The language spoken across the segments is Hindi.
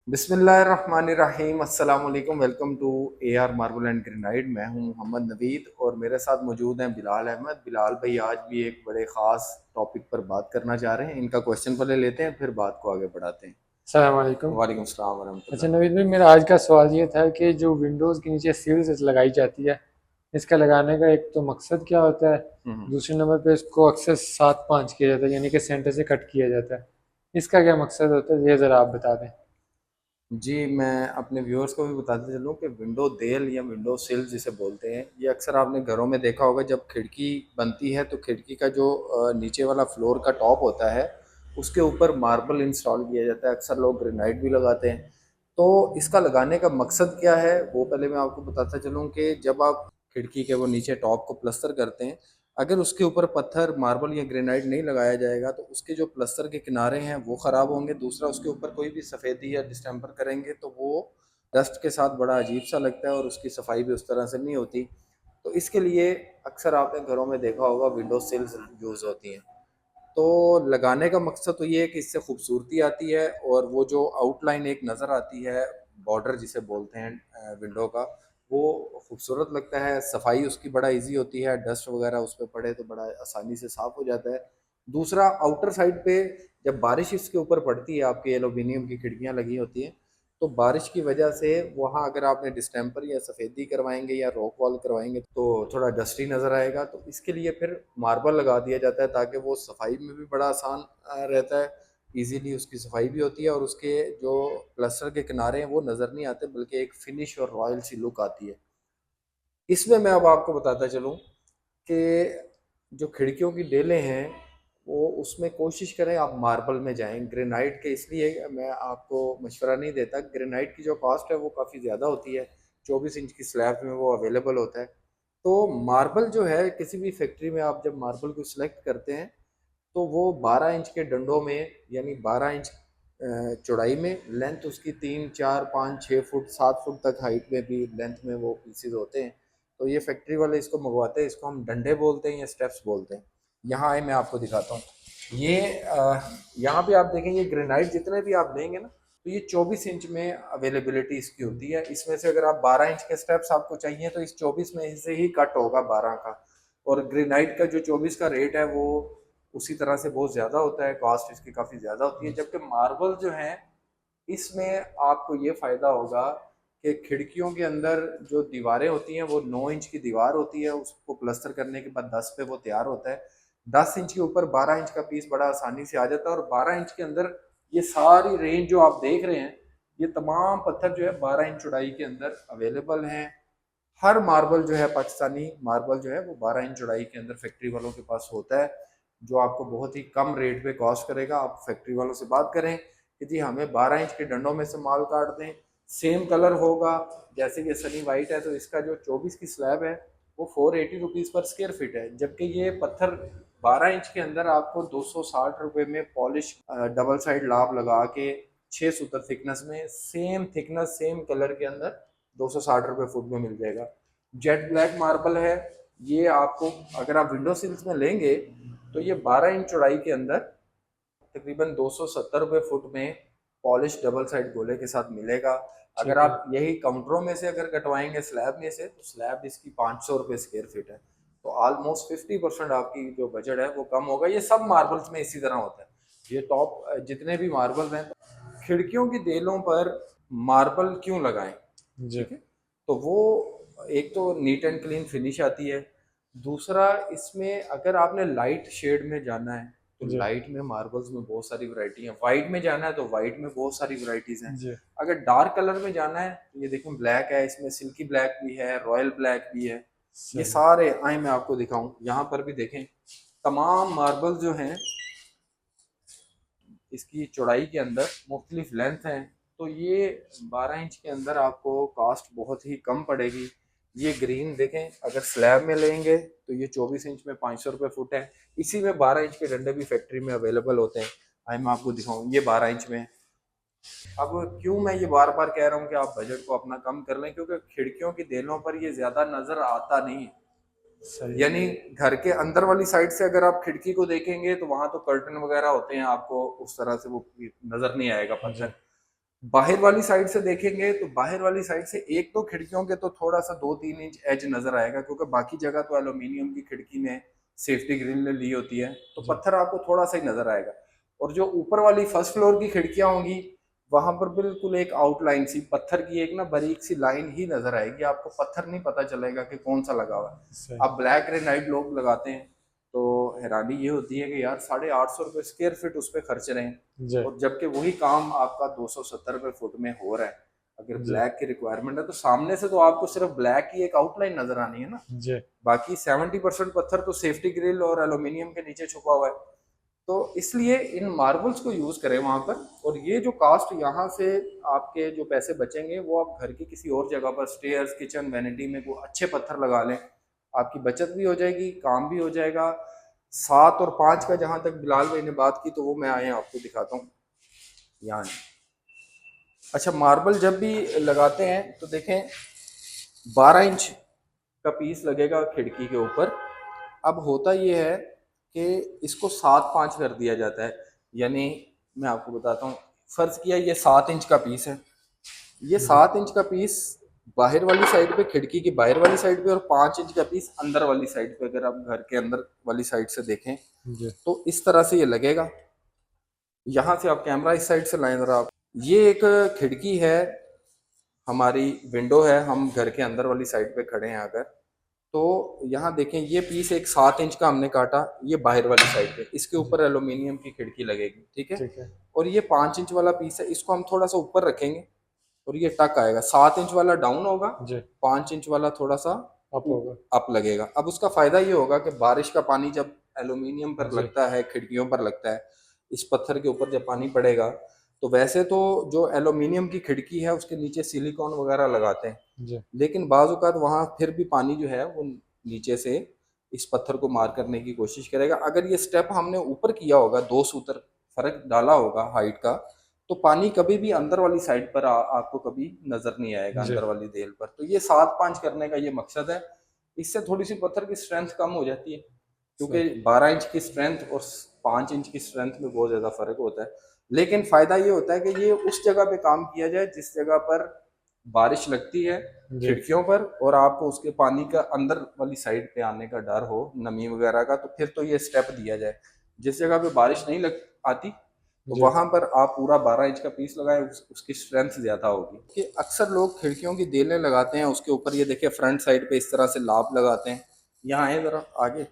बिस्मिल्लाहिर्रहमानिर्रहीम अस्सलाम वालेकुम। Welcome to AR marble and granite. मैं हूं मोहम्मद नवीद और मेरे साथ मौजूद हैं बिलाल अहमद। बिलाल भाई आज भी एक बड़े ख़ास टॉपिक पर बात करना चाह रहे हैं। इनका क्वेश्चन पहले लेते हैं, फिर बात को आगे बढ़ाते हैं। अस्सलाम वालेकुम। वालेकुम सलाम अच्छा वरहमतुल्लाह। नवीद भाई, मेरा आज का सवाल ये था कि जो विंडोज़ के नीचे सील्स लगाई जाती है, इसका लगाने का एक तो मकसद क्या होता है। हम्म। दूसरे नंबर पे इसको अक्सर 7-5 किया जाता है, यानी कि सेंटर से कट किया जाता है। इसका क्या मकसद होता है, ये ज़रा आप बता दें। जी, मैं अपने व्यूअर्स को भी बताते चलूँ कि विंडो देल या विंडो सिल जिसे बोलते हैं, ये अक्सर आपने घरों में देखा होगा। जब खिड़की बनती है तो खिड़की का जो नीचे वाला फ्लोर का टॉप होता है, उसके ऊपर मार्बल इंस्टॉल किया जाता है। अक्सर लोग ग्रेनाइट भी लगाते हैं। तो इसका लगाने का मकसद क्या है वो पहले मैं आपको बताता चलूँ कि जब आप खिड़की के वो नीचे टॉप को प्लस्तर करते हैं, अगर उसके ऊपर पत्थर मार्बल या ग्रेनाइट नहीं लगाया जाएगा तो उसके जो प्लस्तर के किनारे हैं वो ख़राब होंगे। दूसरा, उसके ऊपर कोई भी सफ़ेदी या डिस्टेम्पर करेंगे तो वो डस्ट के साथ बड़ा अजीब सा लगता है और उसकी सफाई भी उस तरह से नहीं होती। तो इसके लिए अक्सर आपने घरों में देखा होगा विंडो सिल्स यूज़ होती हैं। तो लगाने का मकसद तो ये है कि इससे खूबसूरती आती है और वो जो आउटलाइन एक नज़र आती है, बॉर्डर जिसे बोलते हैं विंडो का, वो खूबसूरत लगता है। सफाई उसकी बड़ा इजी होती है, डस्ट वगैरह उस पर पड़े तो बड़ा आसानी से साफ़ हो जाता है। दूसरा, आउटर साइड पे जब बारिश इसके ऊपर पड़ती है, आपके एलुमिनियम की खिड़कियाँ लगी होती हैं, तो बारिश की वजह से वहाँ अगर आपने डिस्टेम्पर या सफ़ेदी करवाएंगे या रॉक वॉल करवाएंगे तो थोड़ा डस्टी नज़र आएगा। तो इसके लिए फिर मार्बल लगा दिया जाता है ताकि वो सफाई में भी बड़ा आसान रहता है। इजीली उसकी सफाई भी होती है और उसके जो प्लस्टर के किनारे हैं वो नज़र नहीं आते, बल्कि एक फिनिश और रॉयल सी लुक आती है। इसमें मैं अब आपको बताता चलूँ कि जो खिड़कियों की डेलें हैं वो उसमें कोशिश करें आप मार्बल में जाएं। ग्रेनाइट के इसलिए मैं आपको मशवरा नहीं देता। ग्रेनाइट की जो कॉस्ट है वो काफ़ी ज़्यादा होती है। 24 इंच की स्लैब में वो अवेलेबल होता है। तो मार्बल जो है, किसी भी फैक्ट्री में आप जब मार्बल को सिलेक्ट करते हैं तो वो 12 इंच के डंडों में, यानी 12 इंच चौड़ाई में, लेंथ उसकी 3 4 5 6 फुट 7 फुट तक हाइट में भी लेंथ में वो पीसीज होते हैं। तो ये फैक्ट्री वाले इसको मंगवाते हैं। इसको हम डंडे बोलते हैं या स्टेप्स बोलते हैं। यहाँ आए, मैं आपको दिखाता हूँ। ये यहाँ पे आप देखेंगे ग्रेनाइट जितने भी आप लेंगे ना, तो ये 24 इंच में अवेलेबिलिटी इसकी होती है। इसमें से अगर आप 12 इंच के स्टेप्स आपको चाहिए तो इस 24 में से ही कट होगा 12 का। और ग्रेनाइट का जो 24 का रेट है वो उसी तरह से बहुत ज़्यादा होता है, कॉस्ट इसकी काफ़ी ज़्यादा होती है। जबकि मार्बल जो है, इसमें आपको ये फ़ायदा होगा कि खिड़कियों के अंदर जो दीवारें होती हैं वो 9 इंच की दीवार होती है। उसको प्लस्तर करने के बाद 10 पे वो तैयार होता है। 10 इंच के ऊपर 12 इंच का पीस बड़ा आसानी से आ जाता है। और 12 इंच के अंदर ये सारी रेंज जो आप देख रहे हैं, ये तमाम पत्थर जो है 12 इंच चौड़ाई के अंदर अवेलेबल हैं। हर मार्बल जो है, पाकिस्तानी मार्बल जो है, वो 12 इंच चौड़ाई के अंदर फैक्ट्री वालों के पास होता है, जो आपको बहुत ही कम रेट पे कॉस्ट करेगा। आप फैक्ट्री वालों से बात करें कि जी हमें 12 इंच के डंडों में से माल काट दें, सेम कलर होगा। जैसे कि सनी वाइट है तो इसका जो 24 की स्लैब है वो 480 रुपीज़ पर स्क्वेयर फिट है। जबकि ये पत्थर 12 इंच के अंदर आपको 260 रुपये में पॉलिश डबल साइड लाभ लगा के 6 सूत्र थिकनेस में, सेम थिकनेस सेम कलर के अंदर 260 रुपये फुट में मिल जाएगा। जेट ब्लैक मार्बल है। ये आपको, अगर आप विंडो सिल्स में लेंगे तो ये 12 इंच चौड़ाई के अंदर तकरीबन 270 रुपये फुट में पॉलिश डबल साइड गोले के साथ मिलेगा। अगर ठीक है। आप यही काउंटरों में से अगर कटवाएंगे स्लैब में से, तो स्लैब इसकी 500 रुपये स्क्वेयर फीट है। तो ऑलमोस्ट 50% आपकी जो बजट है वो कम होगा। ये सब मार्बल्स में इसी तरह होता है। ये टॉप जितने भी मार्बल्स हैं, खिड़कियों की देलों पर मार्बल क्यों लगाएं? जी। ठीक है। तो वो एक तो नीट एंड क्लीन फिनिश आती है। दूसरा, इसमें अगर आपने लाइट शेड में जाना है तो जी। लाइट में मार्बल्स में बहुत सारी वैरायटी है। वाइट में जाना है तो वाइट में बहुत सारी वैरायटीज हैं। जी। अगर डार्क कलर में जाना है तो ये देखो, ब्लैक है, इसमें सिल्की ब्लैक भी है, रॉयल ब्लैक भी है। ये सही। सारे आए, मैं आपको दिखाऊं, यहाँ पर भी देखें। तमाम मार्बल जो हैं, इसकी चौड़ाई के अंदर मुख्तलिफ लेंथ हैं। तो ये 12 इंच के अंदर आपको कॉस्ट बहुत ही कम पड़ेगी। ये ग्रीन देखें, अगर स्लैब में लेंगे तो ये 24 इंच में 500 रुपये फुट है। इसी में 12 इंच के डंडे भी फैक्ट्री में अवेलेबल होते हैं। आइए मैं आपको दिखाऊं, ये 12 इंच में है। अब क्यों मैं ये बार बार कह रहा हूँ कि आप बजट को अपना कम कर लें, क्योंकि खिड़कियों की देलों पर ये ज़्यादा नज़र आता नहीं है। सही। यानी घर के अंदर वाली साइड से अगर आप खिड़की को देखेंगे तो वहां तो कर्टन वगैरह होते हैं, आपको उस तरह से वो नजर नहीं आएगा जी। पत्थर। बाहर वाली साइड से देखेंगे तो बाहर वाली साइड से एक तो खिड़कियों के तो थोड़ा सा 2-3 इंच एज नजर आएगा, क्योंकि बाकी जगह तो एल्यूमिनियम की खिड़की में सेफ्टी ग्रिल ने ली होती है, तो जी पत्थर आपको थोड़ा सा ही नजर आएगा। और जो ऊपर वाली फर्स्ट फ्लोर की खिड़कियां होंगी, वहां पर बिल्कुल एक आउटलाइन सी पत्थर की एक ना बारीक सी लाइन ही नजर आएगी, आपको पत्थर नहीं पता चलेगा कि कौन सा लगा हुआ है। सही। आप ब्लैक ग्रेनाइट लोग लगाते हैं तो हैरानी ये होती है कि यार 850 रुपये स्क्वायर फीट उस पर खर्च रहे हैं, जी और जबकि वही काम आपका 270 रुपये फुट में हो रहा है। अगर जी ब्लैक की रिक्वायरमेंट है तो सामने से तो आपको सिर्फ ब्लैक की एक आउटलाइन नजर आनी है ना, जी बाकी 70% पत्थर तो सेफ्टी ग्रिल और एल्यूमिनियम के नीचे छुपा हुआ है। तो इसलिए इन मार्बल्स को यूज करें वहां पर, और ये जो कास्ट यहाँ से आपके जो पैसे बचेंगे वो आप घर की किसी और जगह पर स्टेयर्स किचन वैनिटी में वो अच्छे पत्थर लगा लें, आपकी बचत भी हो जाएगी, काम भी हो जाएगा। 7 और 5 का जहां तक बिलाल भाई ने बात की तो वो मैं आए आपको दिखाता हूँ यहाँ। अच्छा, मार्बल जब भी लगाते हैं तो देखें 12 इंच का पीस लगेगा खिड़की के ऊपर। अब होता ये है कि इसको 7-5 कर दिया जाता है, यानी मैं आपको बताता हूँ, फर्ज किया ये 7 इंच का पीस है, ये जी 7 इंच का पीस बाहर वाली साइड पे, खिड़की की बाहर वाली साइड पे, और 5 इंच का पीस अंदर वाली साइड पे, अगर आप घर के अंदर वाली साइड से देखें जी तो इस तरह से ये लगेगा। यहाँ से आप कैमरा इस साइड से लाएं जरा आप, ये एक खिड़की है हमारी, विंडो है, हम घर के अंदर वाली साइड पे खड़े हैं अगर, तो यहाँ देखें ये पीस एक 7 इंच का हमने काटा, ये बाहर वाली साइड पे, इसके जी ऊपर एल्यूमिनियम की खिड़की लगेगी, ठीक है। ठीक है। और ये 5 इंच वाला पीस है, इसको हम थोड़ा सा ऊपर रखेंगे और ये टक आएगा, 7 इंच वाला डाउन होगा, जी 5 इंच वाला थोड़ा सा अप होगा। अप लगेगा। अब उसका फायदा ये होगा कि बारिश का पानी जब एल्यूमिनियम पर जी लगता है, खिड़कियों पर लगता है, इस पत्थर के ऊपर जब पानी पड़ेगा, तो वैसे तो जो एल्यूमिनियम की खिड़की है उसके नीचे सिलिकॉन वगैरह लगाते हैं, जी लेकिन बाज़-औक़ात वहाँ फिर भी पानी जो है वो नीचे से इस पत्थर को मार करने की कोशिश करेगा। अगर ये स्टेप हमने ऊपर किया होगा, 2 सूतर फ़र्क डाला होगा हाइट का, तो पानी कभी भी अंदर वाली साइड पर आपको कभी नज़र नहीं आएगा, जी अंदर वाली देल पर। तो ये 7-5 करने का ये मकसद है। इससे थोड़ी-सी पत्थर की स्ट्रेंथ कम हो जाती है, क्योंकि सही। 12 इंच की स्ट्रेंथ और 5 इंच की स्ट्रेंथ में बहुत ज़्यादा फ़र्क होता है। लेकिन फ़ायदा ये होता है कि ये उस जगह पे काम किया जाए जिस जगह पर बारिश लगती है जी खिड़कियों पर, और आपको उसके पानी का अंदर वाली साइड पे आने का डर हो, नमी वगैरह का, तो फिर तो ये स्टेप दिया जाए। जिस जगह पे बारिश नहीं लग आती तो जी वहां पर आप पूरा 12 इंच का पीस लगाएं, उसकी स्ट्रेंथ ज्यादा होगी। कि अक्सर लोग खिड़कियों की देलें लगाते हैं, उसके ऊपर ये देखिए फ्रंट साइड पे इस तरह से लाभ लगाते हैं। यहाँ आए जरा आगे,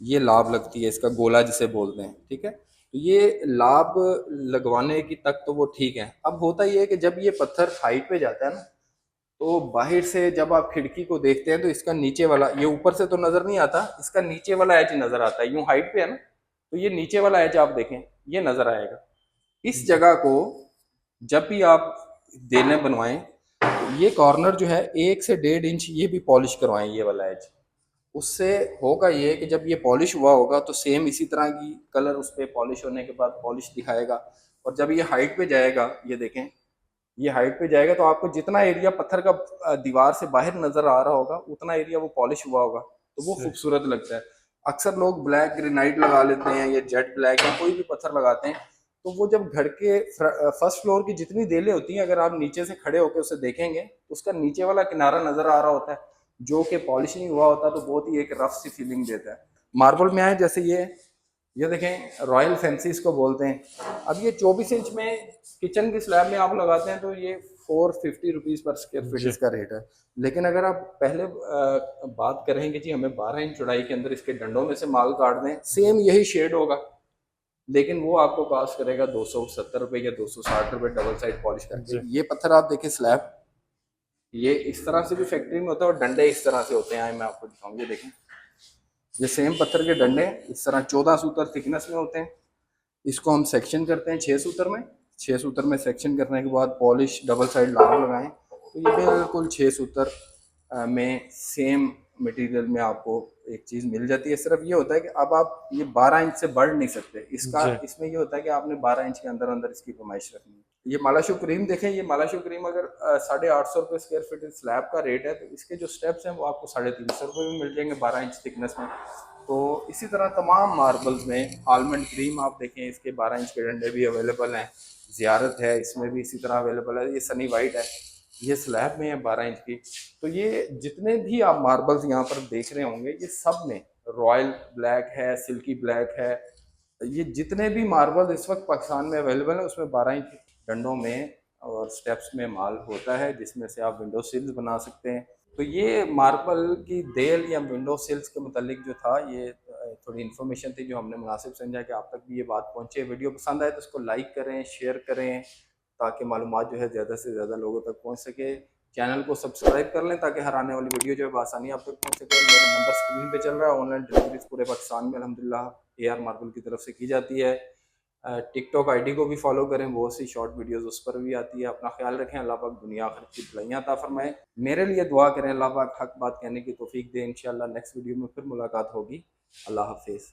ये लाभ लगती है, इसका गोला जिसे बोलते हैं, ठीक है। तो ये लाभ लगवाने की तक तो वो ठीक है। अब होता ये है कि जब ये पत्थर हाइट पे जाता है ना, तो बाहर से जब आप खिड़की को देखते हैं तो इसका नीचे वाला, ये ऊपर से तो नजर नहीं आता, इसका नीचे वाला एज नजर आता है, यूं हाइट पे है ना, तो ये नीचे वाला एज आप देखें ये नजर आएगा। इस जी जगह को जब भी आप देने बनवाएं तो ये कॉर्नर जो है 1 से 1.5 इंच ये भी पॉलिश करवाएं, ये वाला एज। उससे होगा ये कि जब ये पॉलिश हुआ होगा तो सेम इसी तरह की कलर उस पर पॉलिश होने के बाद पॉलिश दिखाएगा। और जब ये हाइट पे जाएगा, ये देखें, ये हाइट पे जाएगा तो आपको जितना एरिया पत्थर का दीवार से बाहर नजर आ रहा होगा उतना एरिया वो पॉलिश हुआ होगा, तो वो सही। खूबसूरत लगता है। अक्सर लोग ब्लैक ग्रेनाइट लगा लेते हैं या जेट ब्लैक या कोई भी पत्थर लगाते हैं, तो वो जब घर के फर्स्ट फ्लोर की जितनी देलें होती हैं, अगर आप नीचे से खड़े होकर उसे देखेंगे तो उसका नीचे वाला किनारा नजर आ रहा होता है, जो कि पॉलिश नहीं हुआ होता, तो बहुत ही एक रफ सी फीलिंग देता है। मार्बल में आए जैसे ये देखें, रॉयल फैंसी इसको बोलते हैं। अब ये 24 इंच में किचन की स्लैब में आप लगाते हैं तो ये 450 रुपीज़ पर स्क्वायर फीट जी इसका रेट है। लेकिन अगर आप पहले बात करेंगे जी हमें 12 इंच चौड़ाई के अंदर इसके डंडों में से माल काट दें, सेम यही शेड होगा, लेकिन वो आपको कॉस्ट करेगा 270 रुपये या 260 रुपये डबल साइड पॉलिश करके। जी ये पत्थर आप देखें स्लैब, ये इस तरह से भी फैक्ट्री में होता है और डंडे इस तरह से होते हैं, मैं आपको दिखाऊंगा, ये देखें, ये सेम पत्थर के डंडे इस तरह 14 सूतर थिकनेस में होते हैं। इसको हम सेक्शन करते हैं 6 सूतर में, 6 सूतर में सेक्शन करने के बाद पॉलिश डबल साइड लाभ लगाएं तो ये बिल्कुल 6 सूतर में सेम मटेरियल में आपको एक चीज़ मिल जाती है। सिर्फ ये होता है कि अब आप ये 12 इंच से बढ़ नहीं सकते, इसका जी इसमें ये होता है कि आपने 12 इंच के अंदर अंदर इसकी पैमाइश रखनी है। ये मालाशू क्रीम देखें, ये मालाशू क्रीम अगर 850 रुपये स्क्वायर फीट स्लैब का रेट है, तो इसके जो स्टेप्स हैं वो आपको 350 रुपये में मिल जाएंगे 12 इंच थिकनेस में। तो इसी तरह तमाम मार्बल्स में आलमंड क्रीम आप देखें, इसके 12 इंच के डंडे भी अवेलेबल हैं। ज़ियारत है, इसमें भी इसी तरह अवेलेबल है। ये सनी वाइट है, ये स्लैब में है 12 इंच की। तो ये जितने भी आप मार्बल्स यहाँ पर देख रहे होंगे, ये सब में रॉयल ब्लैक है, सिल्की ब्लैक है, ये जितने भी मार्बल इस वक्त पाकिस्तान में अवेलेबल है उसमें 12 इंच डंडों में और स्टेप्स में माल होता है, जिसमें से आप विंडो सिल्स बना सकते हैं। तो ये मार्बल की देल या विंडो सिल्स के मतलब जो था, ये थोड़ी इन्फॉर्मेशन थी जो हमने मुनासिब समझा कि आप तक भी ये बात पहुँचे। वीडियो पसंद आए तो उसको लाइक करें, शेयर करें, ताकि मालूमात जो है ज़्यादा से ज़्यादा लोगों तक पहुँच सके। चैनल को सब्सक्राइब कर लें ताकि हर आने वाली वीडियो जो है बआसानी आप तक पहुँच सके। मेरा नंबर स्क्रीन पे चल रहा है। ऑनलाइन डिलीवरीज पूरे पाकिस्तान में अल्हम्दुलिल्लाह AR मार्बल की तरफ से की जाती है। टिकटॉक आईडी को भी फॉलो करें, बहुत सी शॉर्ट वीडियोस उस पर भी आती है। अपना ख्याल रखें। अल्लाह पाक दुनिया आखिरत की भलाइयाँ अता फरमाए। मेरे लिए दुआ करें, अल्लाह पाक हक बात कहने की तौफीक दे। इंशाअल्लाह नेक्स्ट वीडियो में फिर मुलाकात होगी। अल्लाह हाफिज़।